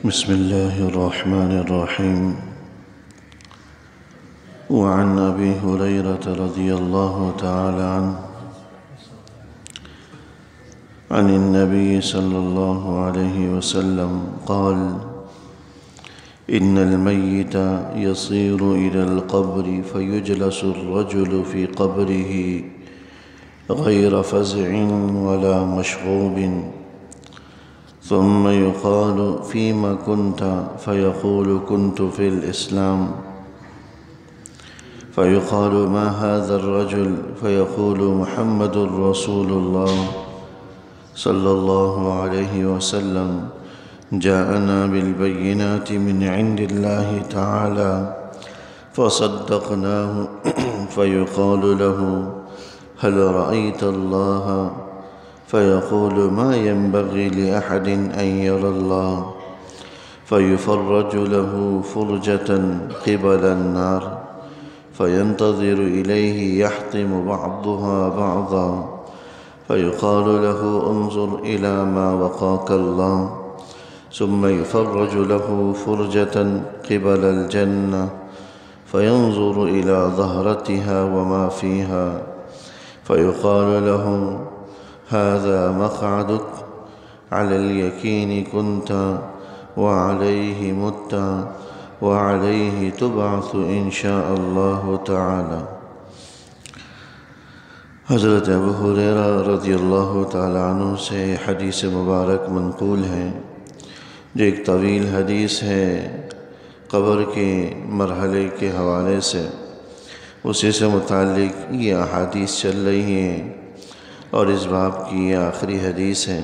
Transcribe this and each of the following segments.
بسم الله الرحمن الرحيم. وعن أبي هريرة رضي الله تعالى عنه عن النبي صلى الله عليه وسلم قال: إن الميت يصير إلى القبر فيجلس الرجل في قبره غير فزع ولا مشغوب، ثم يقال: فيما كنت؟ فيقول: كنت في الإسلام. فيقال: ما هذا الرجل؟ فيقول: محمد رسول الله صلى الله عليه وسلم، جاءنا بالبينات من عند الله تعالى فصدقناه. فيقال له: هل رأيت الله؟ فيقول: ما ينبغي لأحد أن يرى الله. فيفرج له فرجة قبل النار فينتظر إليه يحطم بعضها بعضا، فيقال له: انظر إلى ما وقاك الله. ثم يفرج له فرجة قبل الجنة فينظر إلى ظهرتها وما فيها، فيقال له: هذا مقعدك، على اليقين كنت وعليه مت وعليه تبعث إن شاء الله تعالی۔ حضرت ابو ہریرہ رضی اللہ تعالی عنہ سے حدیث مبارک منقول ہے، جو ایک طویل حدیث ہے قبر کے مرحلے کے حوالے سے۔ اسی سے متعلق یہ احادیث چل رہی ہیں اور اس باب کی یہ آخری حدیث ہے۔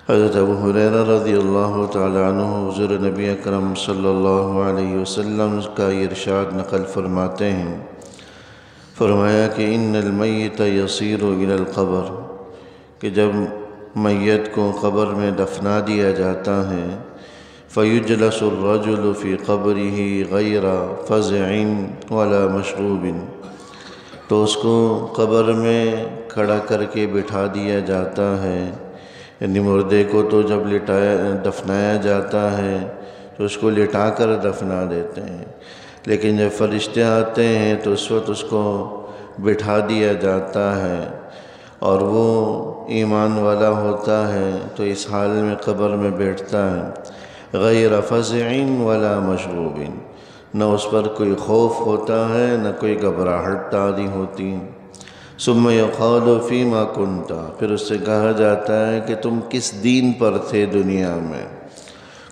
حضرت ابو ہریرہ رضی اللہ تعالی عنہ حضور نبی اکرم صلی اللہ علیہ وسلم کا ارشاد نقل فرماتے ہیں، فرمایا کہ ان المیت یصیر الی القبر، کہ جب میت کو قبر میں دفنا دیا جاتا ہے، فیجلس الرجل فی قبرہ غیر فزع ولا مشغوب، تو اس کو قبر میں کھڑا کر کے بٹھا دیا جاتا ہے۔ یعنی مردے کو تو جب دفنایا جاتا ہے تو اس کو لٹا کر دفنا دیتے ہیں، لیکن جب فرشتے آتے ہیں تو اس وقت اس کو بٹھا دیا جاتا ہے، اور وہ ایمان والا ہوتا ہے تو اس حال میں قبر میں بیٹھتا ہے، غیر فزع ولا مشغوب، نہ اس پر کوئی خوف ہوتا ہے نہ کوئی گھبراہٹ طاری ہوتی۔ ثم یقال فیما کنت، پھر اس سے کہا جاتا ہے کہ تم کس دین پر تھے دنیا میں؟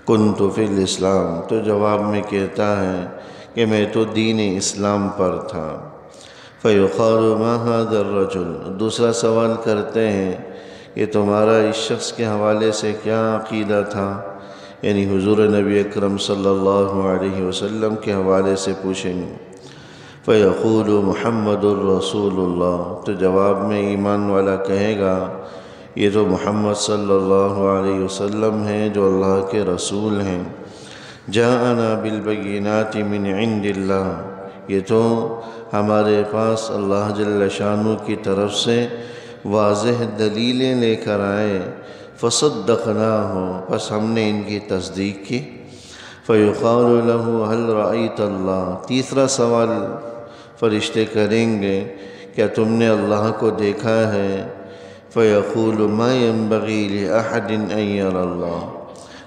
کنت فی الاسلام، تو جواب میں کہتا ہے کہ میں تو دین اسلام پر تھا۔ فیقال ما ھذا الرجل، دوسرا سوال کرتے ہیں کہ تمہارا اس شخص کے حوالے سے کیا عقیدہ تھا؟ یعنی حضور نبی اکرم صلی اللہ علیہ وسلم کے حوالے سے پوچھیں گے۔ فیقول محمد رسول اللہ، تو جواب میں ایمان والا کہے گا یہ تو محمد صلی اللہ علیہ وسلم ہیں جو اللہ کے رسول ہیں۔ جاءنا بالبینات من عند اللہ، یہ تو ہمارے پاس اللہ جل شانہ کی طرف سے واضح دلیلیں لے کر آئے، فصدقناہ، پس ہم نے ان کی تصدیق کی۔ فیقال له هل رأیت اللہ، تیسرا سوال فرشتے کریں گے کیا تم نے اللہ کو دیکھا ہے؟ فیقول ما ينبغی لأحد ان یری اللہ،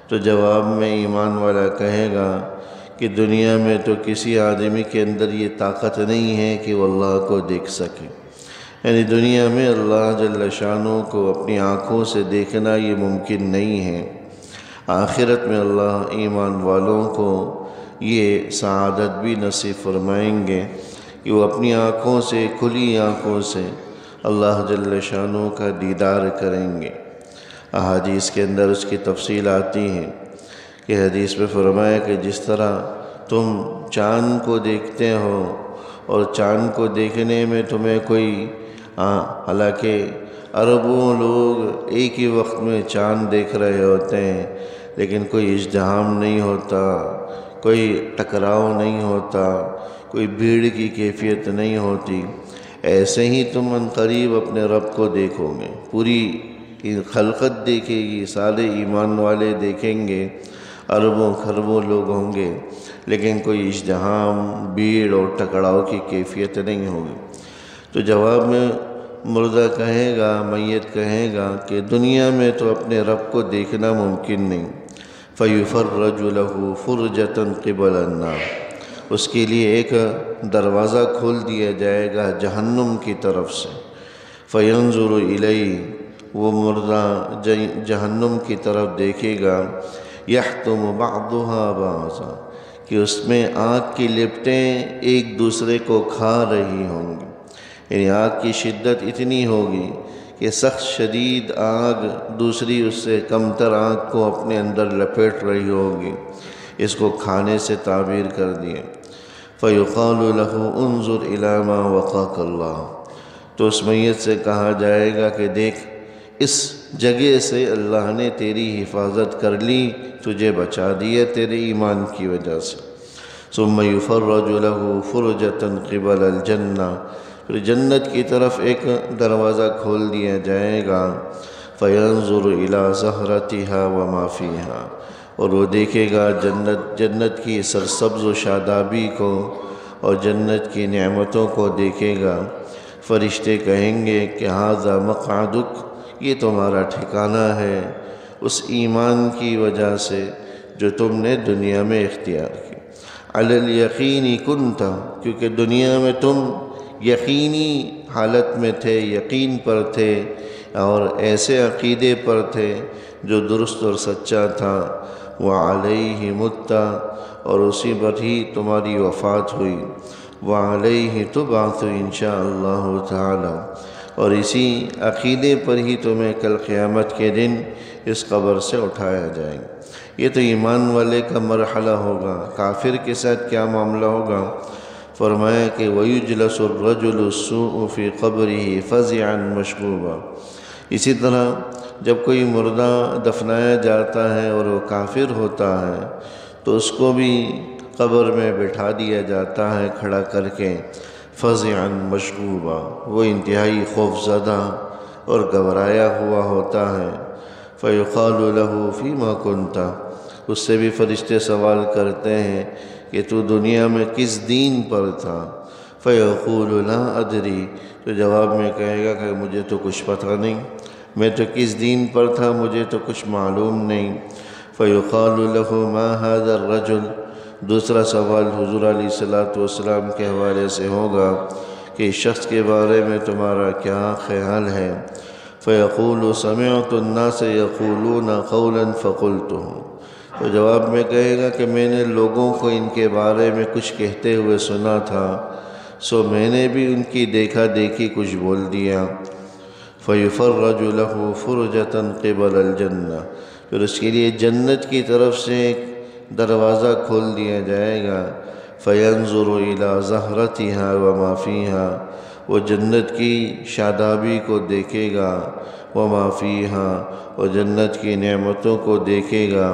تو جواب میں ایمان والا کہے گا کہ دنیا میں تو کسی آدمی کے اندر یہ طاقت نہیں ہے کہ وہ اللہ کو دیکھ سکے، یعنی دنیا میں اللہ جل شانہ کو اپنی آنکھوں سے دیکھنا یہ ممکن نہیں ہے۔ آخرت میں اللہ ایمان والوں کو یہ سعادت بھی نصیب فرمائیں گے کہ وہ اپنی آنکھوں سے، کھلی آنکھوں سے اللہ جل شانہ کا دیدار کریں گے۔ احادیث کے اندر اس کی تفصیل آتی ہے کہ حدیث میں فرمایا کہ جس طرح تم چاند کو دیکھتے ہو اور چاند کو دیکھنے میں تمہیں کوئی حالانکہ اربوں لوگ ایک ہی وقت میں چاند دیکھ رہے ہوتے ہیں، لیکن کوئی ازدحام نہیں ہوتا، کوئی ٹکراؤ نہیں ہوتا، کوئی بھیڑ کی کیفیت نہیں ہوتی، ایسے ہی تم عنقریب اپنے رب کو دیکھو گے، پوری خلقت دیکھے گی، سارے ایمان والے دیکھیں گے، اربوں خربوں لوگ ہوں گے، لیکن کوئی ازدحام، بھیڑ اور ٹکراؤ کی کیفیت نہیں ہوگی۔ تو جواب میں مردہ کہے گا، میت کہے گا کہ دنیا میں تو اپنے رب کو دیکھنا ممکن نہیں۔ فَيُفَرَّجُ لَهُ فُرْجَةً قِبَلَ النَّارِ، اس کے لیے ایک دروازہ کھول دیا جائے گا جہنم کی طرف سے۔ فَيَنْظُرُ إِلَيْهِ، وہ مردہ جہنم کی طرف دیکھے گا، يَحْتُمُ بَعْضُهَا بَعْضًا، کہ اس میں آگ کی لپٹیں ایک دوسرے کو کھا رہی ہوں گی، یعنی آگ کی شدت اتنی ہوگی کہ سخت شدید آگ دوسری اس سے کمتر آگ کو اپنے اندر لپیٹ رہی ہوگی، اس کو کھانے سے تعبیر کر دیے۔ فَيُقَالُ لَهُ انظُرْ إِلَى مَا وَقَاكَ اللَّهُ، تو اس میت سے کہا جائے گا کہ دیکھ، اس جگہ سے اللہ نے تیری حفاظت کر لی، تجھے بچا دیا تیرے ایمان کی وجہ سے۔ ثُمَّ يُفَرَّجُ لَهُ فُرْجَةً قِبَلَ الْجَنَّةِ، پھر جنت کی طرف ایک دروازہ کھول دیا جائے گا۔ فَيَنْظُرُ إِلَى زَهْرَتِهَا وَمَا فِيهَا، اور وہ دیکھے گا جنت کی سرسبز و شادابی کو اور جنت کی نعمتوں کو دیکھے گا۔ فرشتے کہیں گے کہ هَذَا مَقْعَدُكَ، یہ تمہارا ٹھکانہ ہے اس ایمان کی وجہ سے جو تم نے دنیا میں اختیار کی۔ عَلَى الْيَقِينِ كُنْتَ، کیونکہ دنیا میں تم یقینی حالت میں تھے، یقین پر تھے اور ایسے عقیدے پر تھے جو درست اور سچا تھا۔ وَعَلَيْهِ مُتَّ، اور اسی پر ہی تمہاری وفات ہوئی۔ وَعَلَيْهِ تُبْعَثُ إِنشَاءَ اللَّهُ تَعَالَى، اور اسی عقیدے پر ہی تمہیں کل قیامت کے دن اس قبر سے اٹھایا جائے گا۔ یہ تو ایمان والے کا مرحلہ ہوگا۔ کافر کے ساتھ کیا معاملہ ہوگا؟ فرمایا کہ وَيُجْلَسُ الرَّجُلُ السُّوءُ فِي قَبْرِهِ فَزِعًا مَشْكُوبًا، اسی طرح جب کوئی مردہ دفنایا جاتا ہے اور وہ کافر ہوتا ہے تو اس کو بھی قبر میں بٹھا دیا جاتا ہے کھڑا کر کے، فَزِعًا مَشْكُوبًا، وہ انتہائی خوف زدہ اور گھبرایا ہوا ہوتا ہے۔ فَيُقَالُ لَهُ فِيمَا كُنْتَ، اس سے بھی فرشتے سوال کرتے ہیں کہ تو دنیا میں کس دین پر تھا؟ فَيَقُولُ لَا أَدْرِي، تو جواب میں کہے گا کہ مجھے تو کچھ پتہ نہیں، میں تو کس دین پر تھا مجھے تو کچھ معلوم نہیں۔ فَيُقَالُ لَهُ مَا هَذَا الرَّجُلُ، دوسرا سوال حضور علیہ السلام کے حوالے سے ہوگا کہ اس شخص کے بارے میں تمہارا کیا خیال ہے؟ فَيَقُولُ سَمِعْتُ النَّاسَ يَقُولُونَ قَوْلًا فَقُلْتُهُ، تو جواب میں کہے گا کہ میں نے لوگوں کو ان کے بارے میں کچھ کہتے ہوئے سنا تھا، سو میں نے بھی ان کی دیکھا دیکھی کچھ بول دیا۔ فَيُفَرَّجُ لَهُ فُرْجَةً قِبَلَ الْجَنَّةِ، پھر اس کے لیے جنت کی طرف سے ایک دروازہ کھول دیا جائے گا۔ فَيَنْظُرُ إِلَى زَهْرَتِهَا وَمَا فِيهَا، وہ جنت کی شادابی کو دیکھے گا، وَمَا فِيهَا، اور جنت کی نعمتوں کو دیکھے گا۔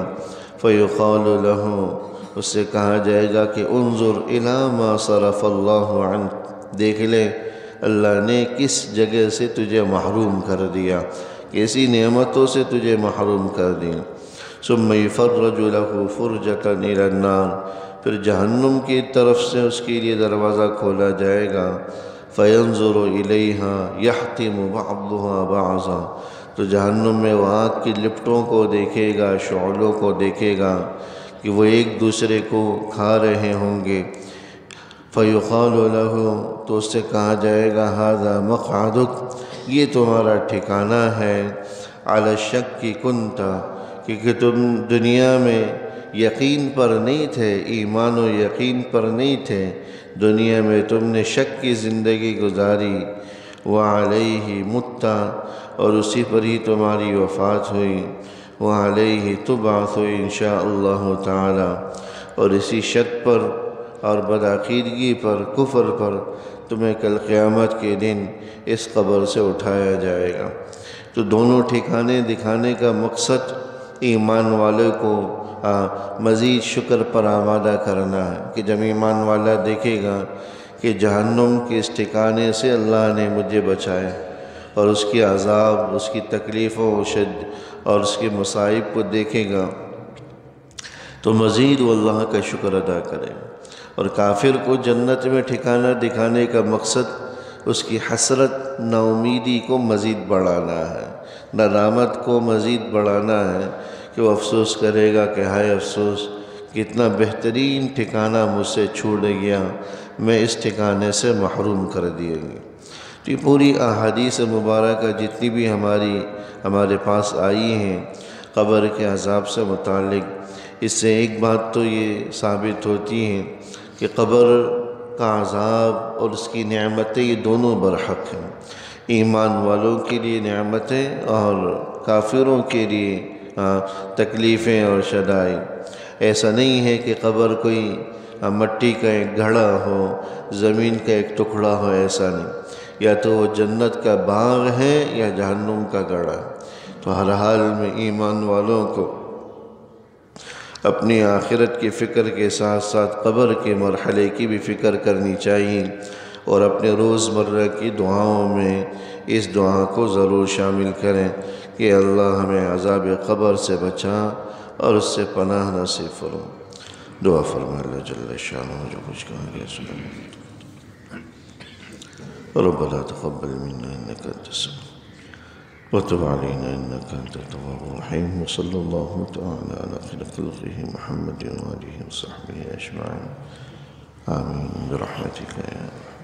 فَيُقَالُ لَهُ، اس سے کہا جائے گا کہ انظر إِلَى مَا صَرَفَ اللَّهُ عَنْكَ، دیکھ لے اللہ نے کس جگہ سے تجھے محروم کر دیا، کیسی نعمتوں سے تجھے محروم کر دیا۔ ثُمَّ يُفَرَّجُ لَهُ فُرْجَةً إِلَى النَّارِ، پھر جہنم کی طرف سے اس کے لیے دروازہ کھولا جائے گا۔ فَيَنْظُرُ إِلَيْهَا يَحْتِمُ بَعْضُهَا بَعْضًا، تو جہنم میں وہ آگ کی لپٹوں کو دیکھے گا، شعلوں کو دیکھے گا کہ وہ ایک دوسرے کو کھا رہے ہوں گے۔ فَيُقَالُ لَهُ، تو اس سے کہا جائے گا هَذَا مَقْعَدُكَ، یہ تمہارا ٹھکانہ ہے۔ عَلَى الشَّكِّ كُنْتَ، کیونکہ تم دنیا میں یقین پر نہیں تھے، ایمان و یقین پر نہیں تھے، دنیا میں تم نے شک کی زندگی گزاری۔ وَعَلَيْهِ مُتَّ، اور اسی پر ہی تمہاری وفات ہوئی۔ وَعَلَيْهِ تُبْعَثُ إِنشَاءَ اللَّهُ تَعَالَى، اور اسی شک پر اور بدعقیدگی پر، کفر پر تمہیں کل قیامت کے دن اس قبر سے اٹھایا جائے گا۔ تو دونوں ٹھکانے دکھانے کا مقصد ایمان والے کو مزید شکر پر آمادہ کرنا ہے کہ جب ایمان والا دیکھے گا کہ جہنم کے اس ٹھکانے سے اللہ نے مجھے بچایا، اور اس کی عذاب، اس کی تکلیفوں اور اس کے مصائب کو دیکھے گا، تو مزید وہ اللہ کا شکر ادا کرے۔ اور کافر کو جنت میں ٹھکانہ دکھانے کا مقصد اس کی حسرت، نا امیدی کو مزید بڑھانا ہے، ندامت کو مزید بڑھانا ہے، کہ وہ افسوس کرے گا کہ ہائے افسوس، کتنا بہترین ٹھکانہ مجھ سے چھوٹ گیا، میں اس ٹھکانے سے محروم کر دیے گئے۔ تو یہ پوری احادیث مبارکہ جتنی بھی ہمارے پاس آئی ہیں قبر کے عذاب سے متعلق، اس سے ایک بات تو یہ ثابت ہوتی ہے کہ قبر کا عذاب اور اس کی نعمتیں یہ دونوں برحق ہیں، ایمان والوں کے لیے نعمتیں اور کافروں کے لیے تکلیفیں اور شدائد۔ ایسا نہیں ہے کہ قبر کوئی مٹی کا ایک گھڑا ہو، زمین کا ایک ٹکڑا ہو، ایسا نہیں، یا تو وہ جنت کا باغ ہے یا جہنم کا گڑھا۔ تو ہر حال میں ایمان والوں کو اپنی آخرت کی فکر کے ساتھ ساتھ قبر کے مرحلے کی بھی فکر کرنی چاہیے، اور اپنے روزمرہ کی دعاؤں میں اس دعا کو ضرور شامل کریں کہ اللہ ہمیں عذاب قبر سے بچا اور اس سے پناہ نصیب فرما۔ دعا فرمائے اللہ جل شانہ جو کچھ کہا گیا سنیں۔ ربنا تقبل منا انك انت السميع وتب علينا انك انت التواب الرحيم، وصلى الله تعالى على خير خلقه محمد وآله وصحبه اجمعين، آمين برحمتك يا رب۔